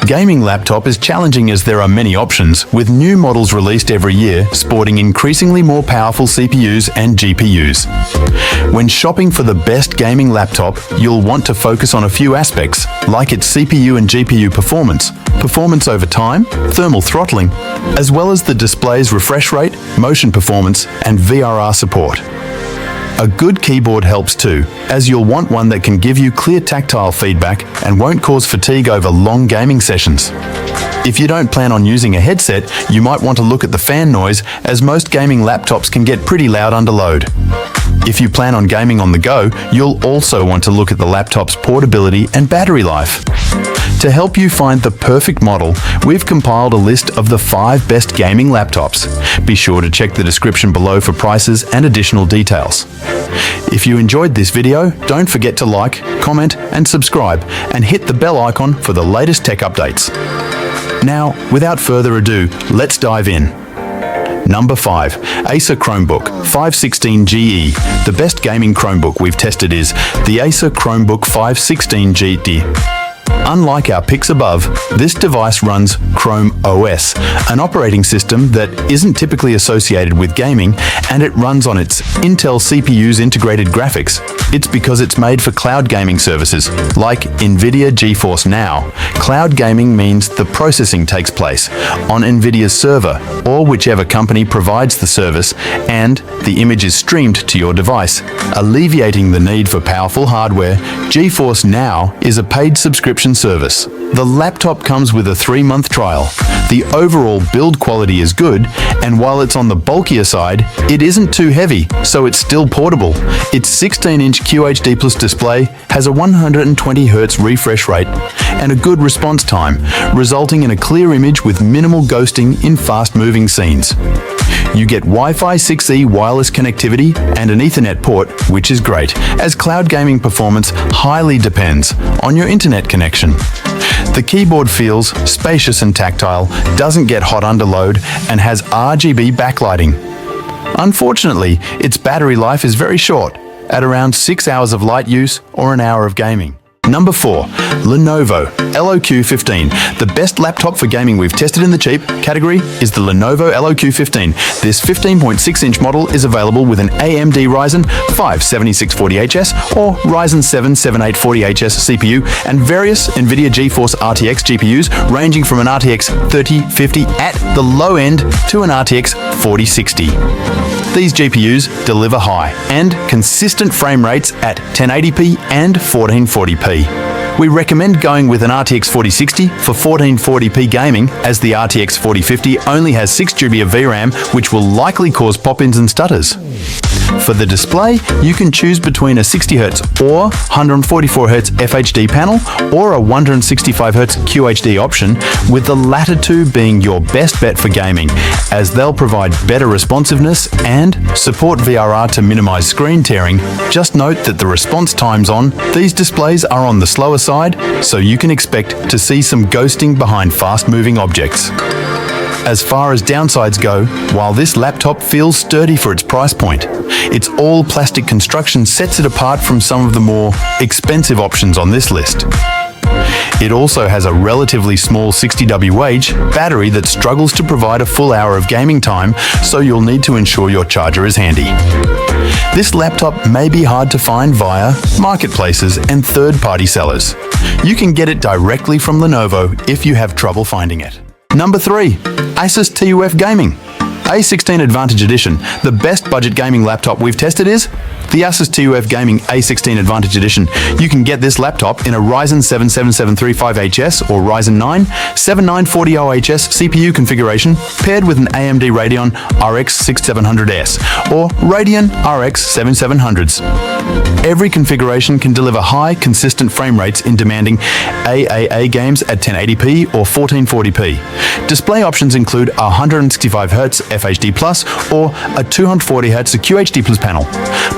Gaming laptop is challenging as there are many options, with new models released every year sporting increasingly more powerful CPUs and GPUs. When shopping for the best gaming laptop, you'll want to focus on a few aspects, like its CPU and GPU performance over time, thermal throttling, as well as the display's refresh rate, motion performance, and VRR support. A good keyboard helps too, as you'll want one that can give you clear tactile feedback and won't cause fatigue over long gaming sessions. If you don't plan on using a headset, you might want to look at the fan noise, as most gaming laptops can get pretty loud under load. If you plan on gaming on the go, you'll also want to look at the laptop's portability and battery life. To help you find the perfect model, we've compiled a list of the 5 best gaming laptops. Be sure to check the description below for prices and additional details. If you enjoyed this video, don't forget to like, comment, and subscribe, and hit the bell icon for the latest tech updates. Now, without further ado, let's dive in. Number 5. Acer Chromebook 516GE. The best gaming Chromebook we've tested is the Acer Chromebook 516GE. Unlike our picks above, this device runs Chrome OS, an operating system that isn't typically associated with gaming, and it runs on its Intel CPU's integrated graphics. It's because it's made for cloud gaming services, like NVIDIA GeForce Now. Cloud gaming means the processing takes place on NVIDIA's server, or whichever company provides the service, and the image is streamed to your device. Alleviating the need for powerful hardware, GeForce Now is a paid subscription service. The laptop comes with a 3-month trial. The overall build quality is good, and while it's on the bulkier side, it isn't too heavy, so it's still portable. Its 16-inch QHD+ display has a 120Hz refresh rate and a good response time, resulting in a clear image with minimal ghosting in fast-moving scenes. You get Wi-Fi 6E wireless connectivity and an Ethernet port, which is great, as cloud gaming performance highly depends on your internet connection. The keyboard feels spacious and tactile, doesn't get hot under load, and has RGB backlighting. Unfortunately, its battery life is very short, at around 6 hours of light use or an hour of gaming. Number 4. Lenovo LOQ 15. The best laptop for gaming we've tested in the cheap category is the Lenovo LOQ 15. This 15.6-inch model is available with an AMD Ryzen 5 7640HS or Ryzen 7 7840HS CPU and various NVIDIA GeForce RTX GPUs ranging from an RTX 3050 at the low end to an RTX 4060. These GPUs deliver high and consistent frame rates at 1080p and 1440p. We recommend going with an RTX 4060 for 1440p gaming, as the RTX 4050 only has 6GB of VRAM, which will likely cause pop-ins and stutters. For the display, you can choose between a 60Hz or 144Hz FHD panel or a 165Hz QHD option, with the latter two being your best bet for gaming, as they'll provide better responsiveness and support VRR to minimize screen tearing. Just note that the response times on these displays are on the slower side, so you can expect to see some ghosting behind fast-moving objects. As far as downsides go, while this laptop feels sturdy for its price point, its all-plastic construction sets it apart from some of the more expensive options on this list. It also has a relatively small 60Wh battery that struggles to provide a full hour of gaming time, so you'll need to ensure your charger is handy. This laptop may be hard to find via marketplaces and third-party sellers. You can get it directly from Lenovo if you have trouble finding it. Number 3. ASUS TUF Gaming A16 Advantage Edition. The best budget gaming laptop we've tested is the ASUS TUF Gaming A16 Advantage Edition. You can get this laptop in a Ryzen 7 7735HS or Ryzen 9 7940HS CPU configuration paired with an AMD Radeon RX 6700S or Radeon RX 7700s. Every configuration can deliver high, consistent frame rates in demanding AAA games at 1080p or 1440p. Display options include a 165Hz FHD Plus or a 240Hz QHD Plus panel.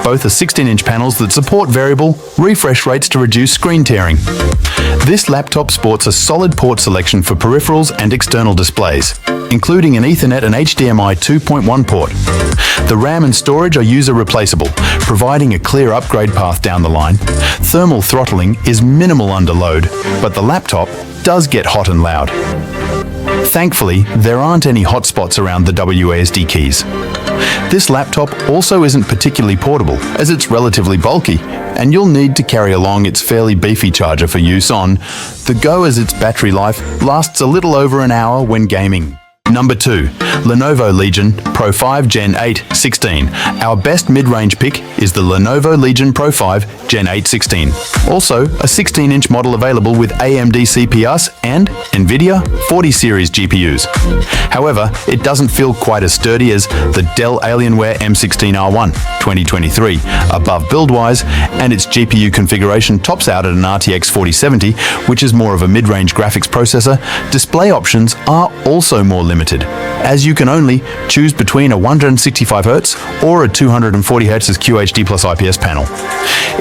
Both are 16-inch panels that support variable refresh rates to reduce screen tearing. This laptop sports a solid port selection for peripherals and external displays, including an Ethernet and HDMI 2.1 port. The RAM and storage are user replaceable, providing a clear upgrade path down the line. Thermal throttling is minimal under load, but the laptop does get hot and loud. Thankfully, there aren't any hotspots around the WASD keys. This laptop also isn't particularly portable, as it's relatively bulky, and you'll need to carry along its fairly beefy charger for use on the go, as its battery life lasts a little over an hour when gaming. Number 2. Lenovo Legion Pro 5 Gen 8 16. Our best mid-range pick is the Lenovo Legion Pro 5 Gen 8 16. Also, a 16-inch model available with AMD CPUs and NVIDIA 40 series GPUs. However, it doesn't feel quite as sturdy as the Dell Alienware M16R1 2023 above build-wise, and its GPU configuration tops out at an RTX 4070, which is more of a mid-range graphics processor. Display options are also more limited, as you can only choose between a 165Hz or a 240Hz QHD plus IPS panel.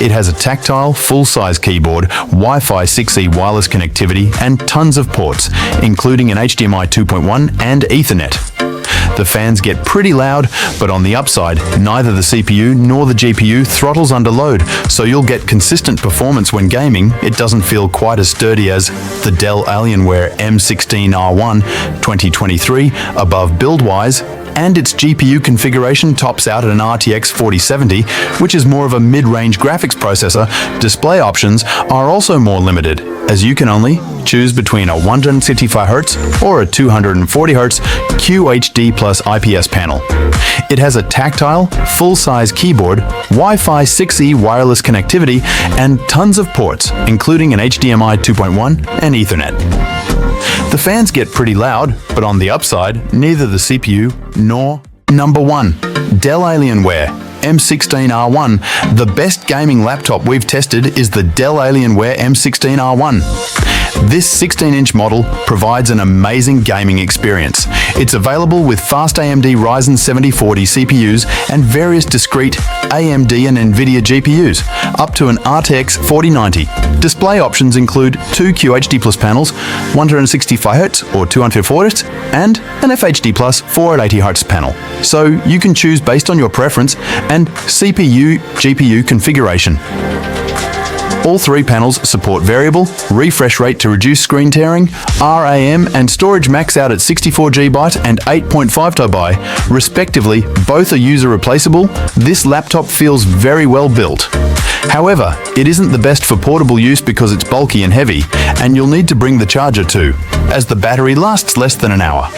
It has a tactile, full-size keyboard, Wi-Fi 6E wireless connectivity, and tons of ports, including an HDMI 2.1 and Ethernet. The fans get pretty loud, but on the upside, neither the CPU nor the GPU throttles under load, so you'll get consistent performance when gaming. It doesn't feel quite as sturdy as the Dell Alienware M16R1 2023 above build-wise, and its GPU configuration tops out at an RTX 4070, which is more of a mid-range graphics processor. Display options are also more limited, as you can only choose between a 165Hz or a 240Hz QHD plus IPS panel. It has a tactile, full-size keyboard, Wi-Fi 6E wireless connectivity, and tons of ports, including an HDMI 2.1 and Ethernet. The fans get pretty loud, but on the upside, neither the CPU nor... Number 1. Dell Alienware M16R1. The best gaming laptop we've tested is the Dell Alienware M16R1. This 16-inch model provides an amazing gaming experience. It's available with fast AMD Ryzen 7040 CPUs and various discrete AMD and NVIDIA GPUs, up to an RTX 4090. Display options include 2 QHD Plus panels, 165Hz or 240Hz, and an FHD Plus 480Hz panel. So you can choose based on your preference and CPU-GPU configuration. All 3 panels support variable, refresh rate to reduce screen tearing, RAM and storage max out at 64GB and 8.5TB, respectively. Both are user replaceable. This laptop feels very well built. However, it isn't the best for portable use because it's bulky and heavy, and you'll need to bring the charger too, as the battery lasts less than an hour.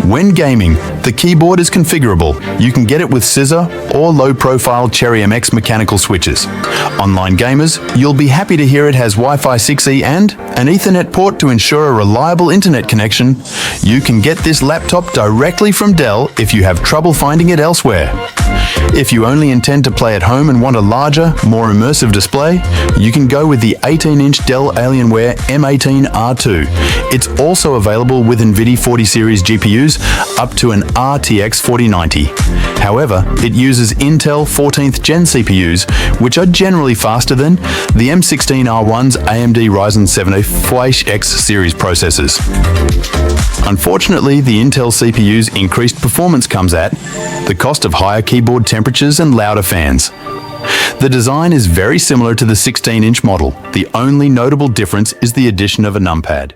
When gaming, the keyboard is configurable. You can get it with scissor or low-profile Cherry MX mechanical switches. Online gamers, you'll be happy to hear it has Wi-Fi 6E and an Ethernet port to ensure a reliable internet connection. You can get this laptop directly from Dell if you have trouble finding it elsewhere. If you only intend to play at home and want a larger, more immersive display, you can go with the 18-inch Dell Alienware M18R2. It's also available with NVIDIA 40 series GPUs up to an RTX 4090. However, it uses Intel 14th Gen CPUs, which are generally faster than the M16R1's AMD Ryzen 7040X series processors. Unfortunately, the Intel CPU's increased performance comes at the cost of higher keyboard temperatures and louder fans. The design is very similar to the 16-inch model. The only notable difference is the addition of a numpad.